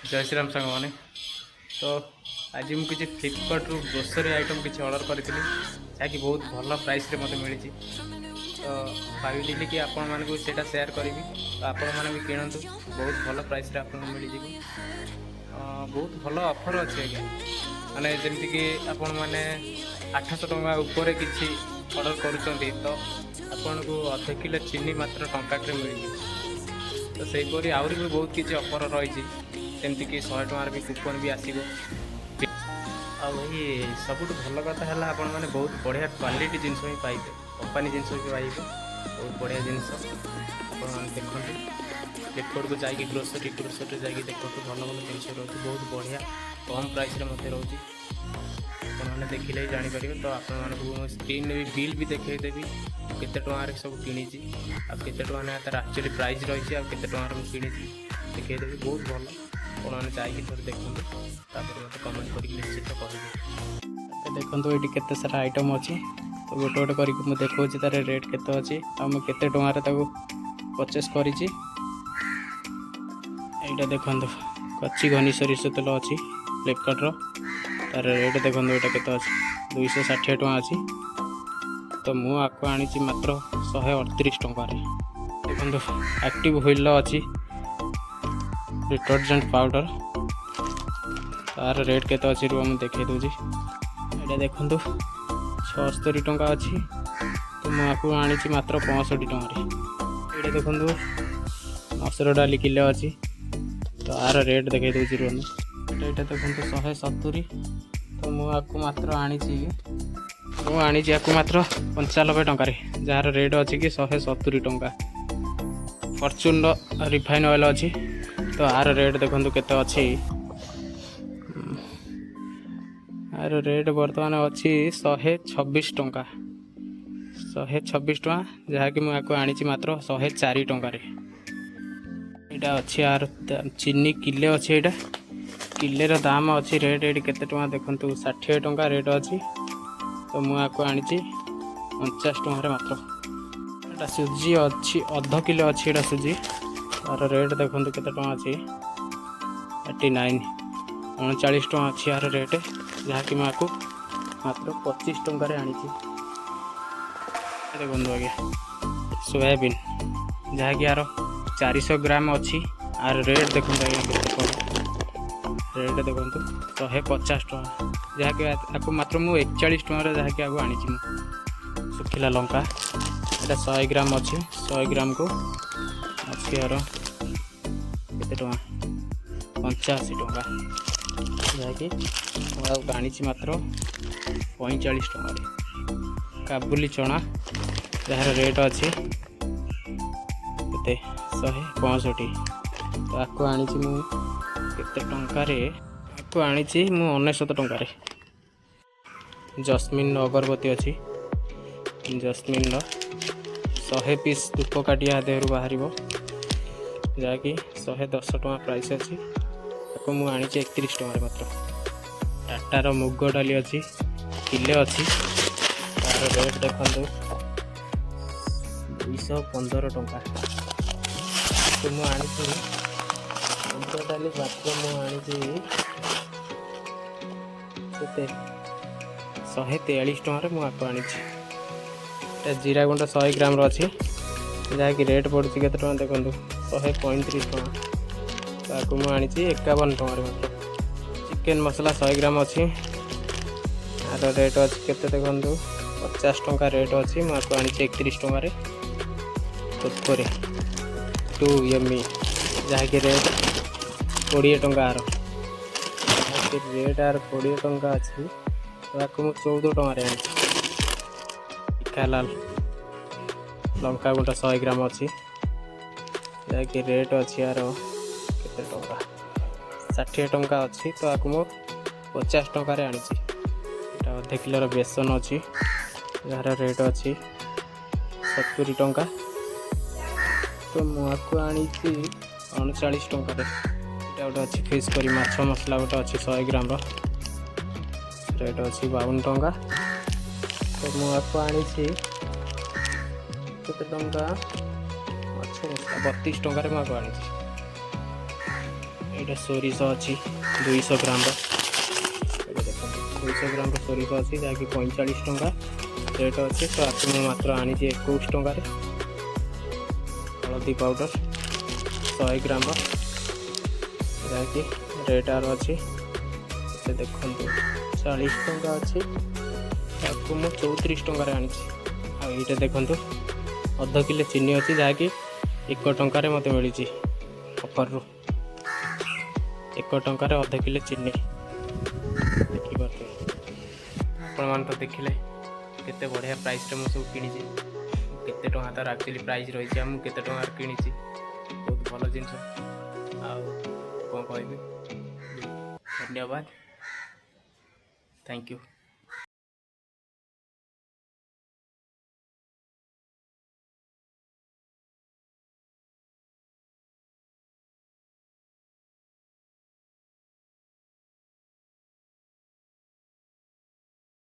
जय श्री राम सांग मैंने तो आज मुझे किसी फ्लिपकार्ट रु ग्रोसरी आइटम किसी ऑर्डर करी जहाँकि बहुत भल प्राइस रे मते मिली तो भाविली कि आपण मानक सेटा शेयर करी तो आपण मैंने भी किणतु बहुत भल प्राइस रे आपको मिल बहुत भल ऑफर अच्छे आज्ञा माने जमीक आपण मैंने 800 टଙ୍କା उपरे किसी ऑर्डर करुँच तो आपन को अध किलो चीनी मात्र टंकाटे मिल तो सहीपरी आहरी भी बहुत किसी ऑफर रही जमीक 100 टकर भी कूपन भी आसो आई सब भल कथा है आपण मैंने बहुत बढ़िया क्वालिटी जिनस ही पाइबे कंपानी जिनस भी पाइबे बहुत बढ़िया जिनस आप देखते फ्लिपकार्ट को जाकि ग्रोसरी जाकि देखो भल भल जिन रोचे बहुत बढ़िया कम प्राइस मत रोचे आपने देखिले ही जापर तो आप स्क्रीन भी बिल भी देखदेवी केते टकर सब किणी आते तार एक्चुअली प्राइस रही है केते टकर किणी देखदेवी बहुत भल आपने जाकि थोड़े देखते मत कमेंट कर निश्चित कह देखो ये केते सारा आइटम अच्छी तो गोटे गोटे करके देखा तार रेट केते अच्छी आते टकर परचेस कर देखो कच्ची घनी सरिष तेल अच्छी फ्लिपकार्ट तार रेट देखो यहाँ के 260 टଙ୍କା अच्छी तो मुझे आपको आनी मात्र 138 टଙ୍କା देखो एक्टिव व्हील अच्छी डिटर्जेंट पाउडर तार रेट केते अच्छी मुझे देखे दूसरी ये देखो 76 टଙ୍କା अच्छी तो मुझे आपको आनी मात्र 65 टଙ୍କା ये देखो मसूर डाली किलो अच्छी तो आर रेट देखे दूसरी रुहन ये देखो 170 तो मुझे आपको मात्र आनी मात्र 95 टଙ୍କା जार रेट अच्छी कि 170 टଙ୍କା फॉर्च्यून रिफाइन ऑयल अच्छी तो आर रेट देखो केते अच्छी आर रेट बर्तमान अच्छी 126 टଙ୍କା 126 टଙ୍କା जहाँकि मुझे आनी मात्र 104 टଙ୍କା यहाँ अच्छी आर चीनी किले अच्छी यहाँ किले दाम अच्छी रेट ये केते टଙ୍କା देखो 60 टଙ୍କା रेट अच्छी तो मुझे आनी 49 टଙ୍କା मात्र यहाँ सुजी अच्छी अध किलो अच्छी यहाँ सुजी तार रेट देखो केते टଙ୍କା अच्छी 89 39 टଙ୍କା अच्छी यार रेट जहाँकि मैं आपको मात्र 25 टଙ୍କା आनी देखो आज्ञा सोयाबीन जहाँकि यार 400 ग्राम अच्छी आर रेट देखो रेट देखो 150 टଙ୍କା जहाँकि आपको मात्र मुझे 41 टଙ୍କା जहाँकि आपको आनी सुखिला लंका यहाँ 100 ग्राम अच्छी 100 ग्राम को अच्छी यार केते टଙ୍କା 85 टଙ୍କା जहाँकि आपको आनी मात्र 45 टଙ୍କା काबुली चना जार रेट अच्छी केते 165 तो आपको आनी केते टंकार आपको आनी मु 99 टंकार जस्मिन अगरबत्ती अच्छी जस्मिन 100 पीस धूप काटिया देहरु बाहर जहाँकि 110 टଙ୍କା प्राइस अच्छी आपको मुझे आनी 31 टଙ୍କା मात्र टाटार मुग डाली अच्छी किले अच्छी तार रेट देखो 215 टଙ୍କା तो मुझे आनी मुग डाली मात्र मुझे आनी 143 टଙ୍କା मुझे आपको आनी जीरा गुंड 100 ग्राम अच्छी जहाँकि रेट पड़ू के देखो 135 टଙ୍କା तो आपको मुझे आनी 51 टଙ୍କା मात्र चिकेन मसला 100 ग्राम अच्छी आर रेट अच्छी केते देखो 50 टଙ୍କା रेट अच्छी मुझे आपको आनी 31 टଙ୍କା कुरकुरे 2 यम्मी जहाँकि रेट 20 टଙ୍କା आर रेट आर 20 टଙ୍କା अच्छी तो आपको मुझे 14 टଙ୍କା आनी लाल लंका गुंड 100 ग्राम अच्छी जहाँकि रेट अच्छी यार केते टଙ୍କା 60 टଙ୍କା अच्छी तो आपको मु 50 टଙ୍କା आनी यहाँ अध किलोर बेसन अच्छी जार रेट अच्छी 70 टଙ୍କା तो मुझे आनी 39 टଙ୍କା यहाँ गोटे अच्छी फिश करी माछ मसला गोटे अच्छी 100 ग्राम रेट अच्छी 52 टଙ୍କା तो मुझे आनी केते टଙ୍କା माछ मसला 32 टଙ୍କା मुझे आनी ଏଇଟା ସୋରିଷ ଅଛି 200 ଗ୍ରାମର। ଏଇଟା ଦେଖନ୍ତୁ 200 ଗ୍ରାମର ସୋରିଷ ଅଛି ଯାହାକି 45 ଟଙ୍କା ରେଟ୍ ଅଛି। ତ ଆକୁ ମୁଁ ମାତ୍ର ଆଣିଛି 21 ଟଙ୍କାରେ। ହଳଦୀ ପାଉଡ଼ର 100 ଗ୍ରାମର ଯାହାକି ରେଟ୍ ଆର ଅଛି ସେ ଦେଖନ୍ତୁ 40 ଟଙ୍କା ଅଛି। ତାକୁ ମୁଁ 34 ଟଙ୍କାରେ ଆଣିଛି। ଆଉ ଏଇଟା ଦେଖନ୍ତୁ ଅଧ କିଲୋ ଚିନି ଅଛି ଯାହାକି 1 ଟଙ୍କାରେ ମୋତେ ମିଳିଛି ଅଫର୍ରୁ। 1 ଟଙ୍କାରେ ଅଧ କିଲୋ ଚିନି। ଦେଖିପାରୁଥିବେ ଆପଣମାନେ ତ ଦେଖିଲେ କେତେ ବଢ଼ିଆ ପ୍ରାଇସ୍ରେ ମୁଁ ସବୁ କିଣିଛି। କେତେ ଟଙ୍କା ତାର ଆକ୍ଚୁଆଲି ପ୍ରାଇସ୍ ରହିଛି ଆଉ ମୁଁ କେତେ ଟଙ୍କାରେ କିଣିଛି। ବହୁତ ଭଲ ଜିନିଷ। ଆଉ କ'ଣ କହିବି, ଧନ୍ୟବାଦ, ଥ୍ୟାଙ୍କ ୟୁ।